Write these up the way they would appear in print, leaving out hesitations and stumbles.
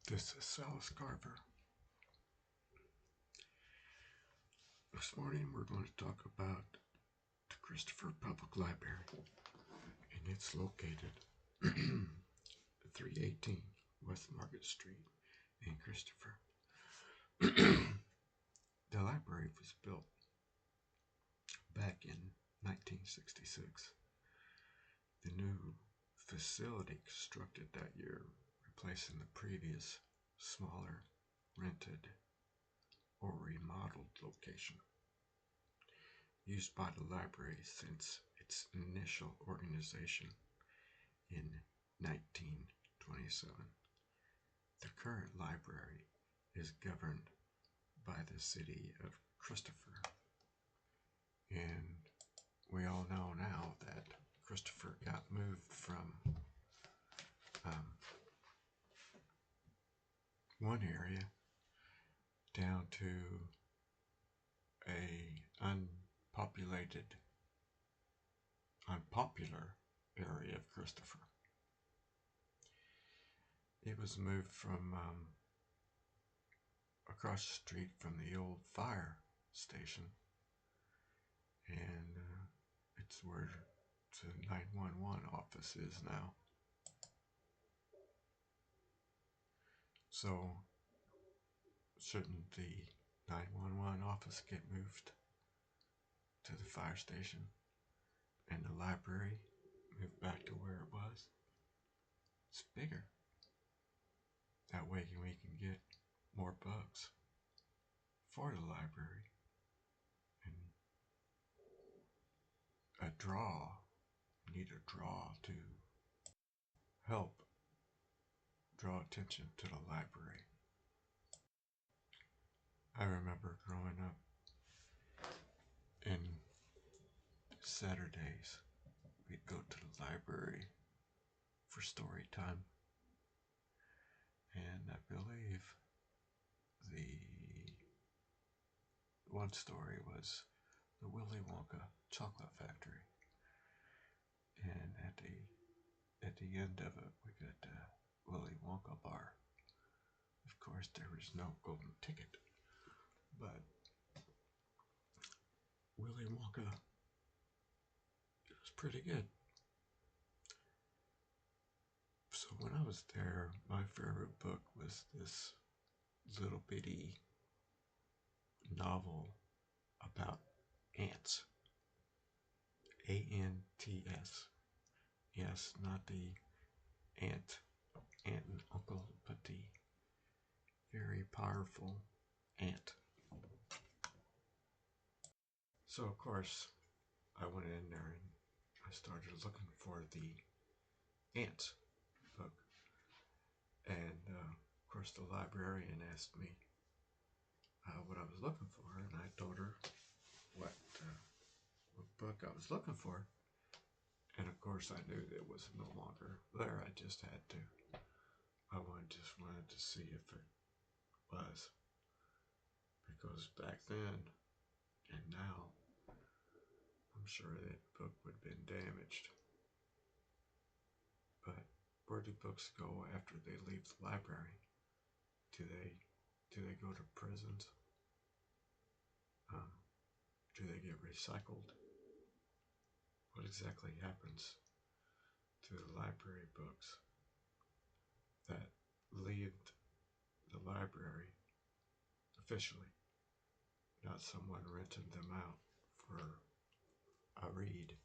This is Alice Carver. This morning we're going to talk about the Christopher Public Library, and it's located at 318 West Market Street in Christopher. The library was built back in 1966. The new facility constructed that year, replacing the previous smaller rented or remodeled location used by the library since its initial organization in 1927. The current library is governed by the city of Christopher, and we all know now that Christopher got moved from one area down to a unpopular area of Christopher. It was moved from across the street from the old fire station, and it's where the 911 office is now. So, shouldn't the 911 office get moved to the fire station and the library moved back to where it was? It's bigger. That way we can get more books for the library, and need a draw to help draw attention to the library. I remember growing up, and Saturdays we'd go to the library for story time, and I believe the one story was the Willy Wonka chocolate factory, and at the end of it we got a Willy Wonka bar. Of course there was no golden ticket, but Willy Wonka, it was pretty good. So when I was there, my favorite book was this little bitty novel about ants. A-N-T-S. Yes, not the Aunt and Uncle, but the very powerful ant. So of course I went in there and I started looking for the ant book, and of course the librarian asked me what I was looking for, and I told her what book I was looking for, and of course I knew that it was no longer there. I just had to. Just wanted to see if it was, because back then and now, I'm sure that book would have been damaged. But where do books go after they leave the library? Do they go to prisons? Do they get recycled? What exactly happens to the library books that leave the library officially, not someone renting them out for a read?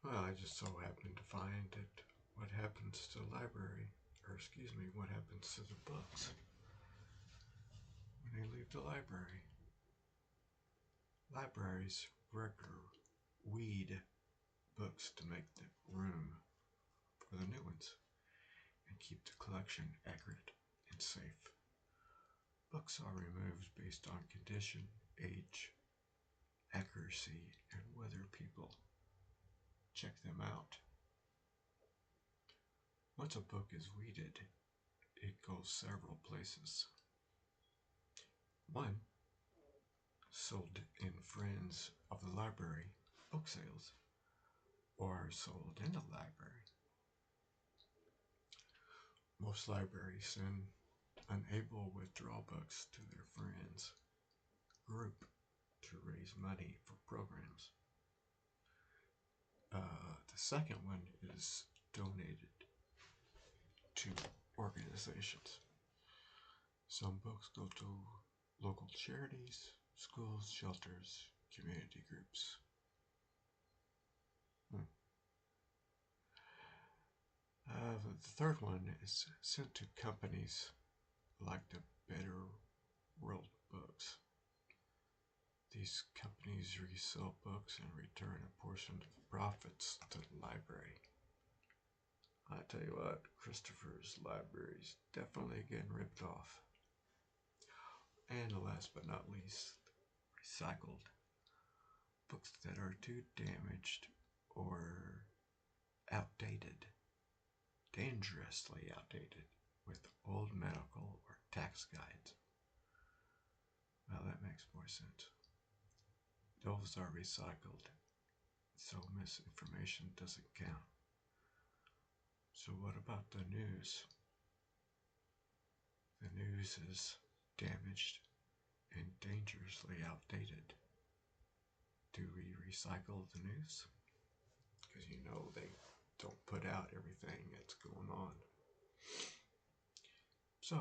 Well, I just so happened to find that what happens to the library, what happens to the books when they leave the library. Libraries regularly weed books to make the room for the new ones and keep the collection accurate and safe. Books are removed based on condition, age, accuracy, and whether people check them out. Once a book is weeded, it goes several places. One, sold in Friends of the Library book sales, or sold in the library. Most libraries send unable withdrawal books to their friends group to raise money for programs. The second one is donated to organizations. Some books go to local charities, schools, shelters, community groups. The third one is sent to companies like the Better World Books. These companies resell books and return a portion of the profits to the library. I tell you what, Christopher's library is definitely getting ripped off. And last but not least, recycled. Books that are too damaged or outdated, dangerously outdated, with old medical or tax guides. Well, that makes more sense. Those are recycled, so misinformation doesn't count. So what about the news? The news is damaged and dangerously outdated. Do we recycle the news? Because you know they don't put out everything that's going on. So,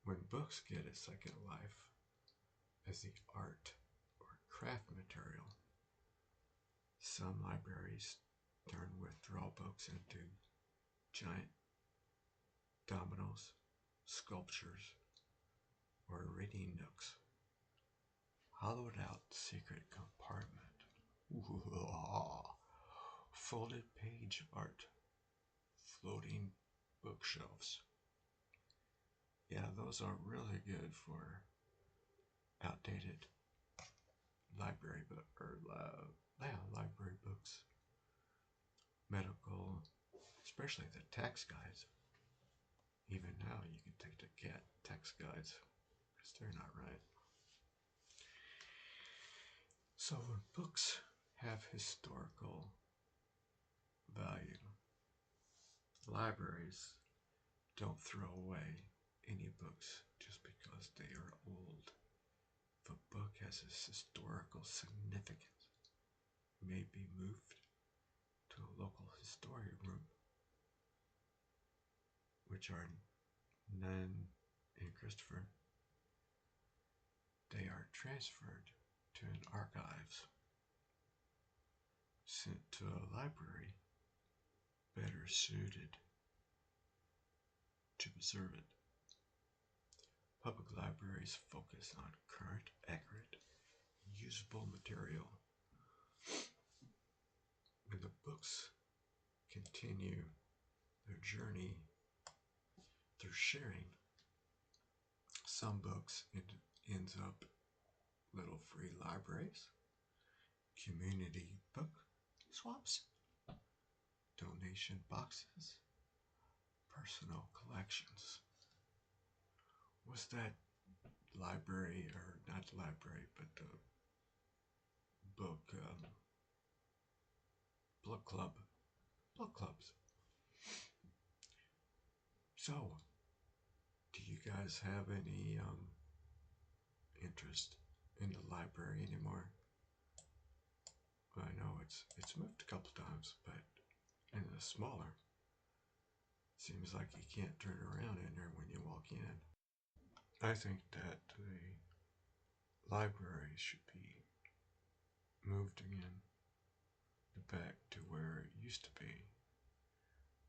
when books get a second life as the art or craft material, some libraries turn withdrawal books into giant dominoes, sculptures, or reading nooks. Hollowed out secret compartment. Ooh, folded page art. Floating bookshelves. Yeah, those are really good for outdated library library books. Medical, especially the tax guides. Even now, you can take the cat tax guides because they're not right. So when books have historical value, libraries don't throw away any books just because they are old. If a book has a historical significance, it may be moved to a local historian room, which are none in Christopher. They are transferred to an archives, sent to a library better suited to preserve it. Public libraries focus on current, accurate, usable material. When the books continue their journey through sharing, some books ends up little free libraries, community book swaps, donation boxes, personal collections. Was that library, or not library, but the book book clubs. So, do you guys have any interest in the library anymore? I know it's moved a couple times, but in the smaller, seems like you can't turn around in there when you walk in. I think that the library should be moved again back to where it used to be,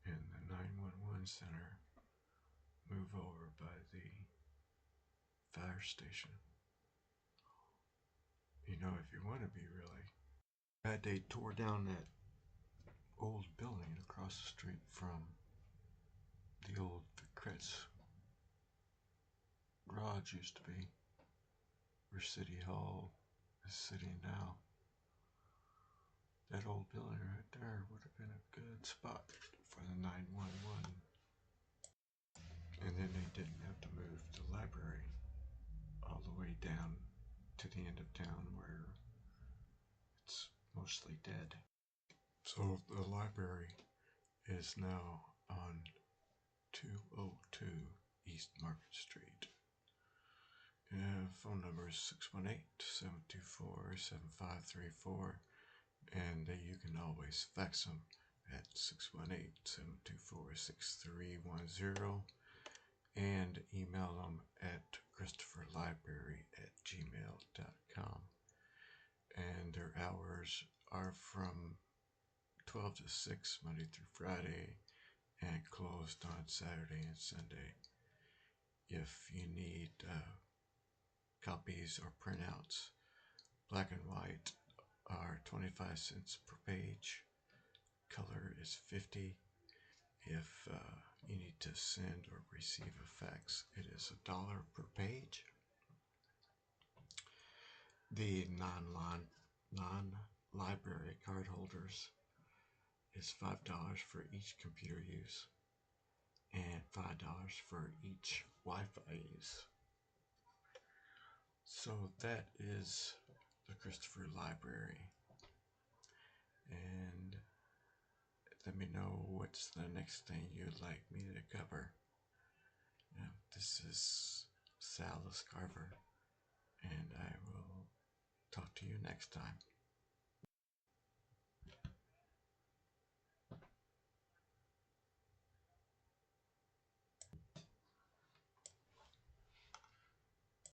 and the 911 center move over by the fire station. You know, if you want to be really bad, they tore down that old building across the street from the old Vicret's garage used to be, where City Hall is sitting now. That old building right there would have been a good spot for the 911. And then they didn't have to move the library all the way down to the end of town where it's mostly dead. So the library is now on 202 East Market Street. Phone number is 618-724-7534, and you can always fax them at 618-724-6310, and email them at christopherlibrary@gmail.com. And their hours are from 12 to 6 Monday through Friday, and closed on Saturday and Sunday. If you need copies or printouts, black and white are 25 cents per page. Color is 50. If you need to send or receive a fax, it is $1 per page. The non-library card holders is $5 for each computer use and $5 for each Wi-Fi use. So that is the Christopher Library. And let me know what's the next thing you'd like me to cover. This is Sal Escarver, and I will talk to you next time.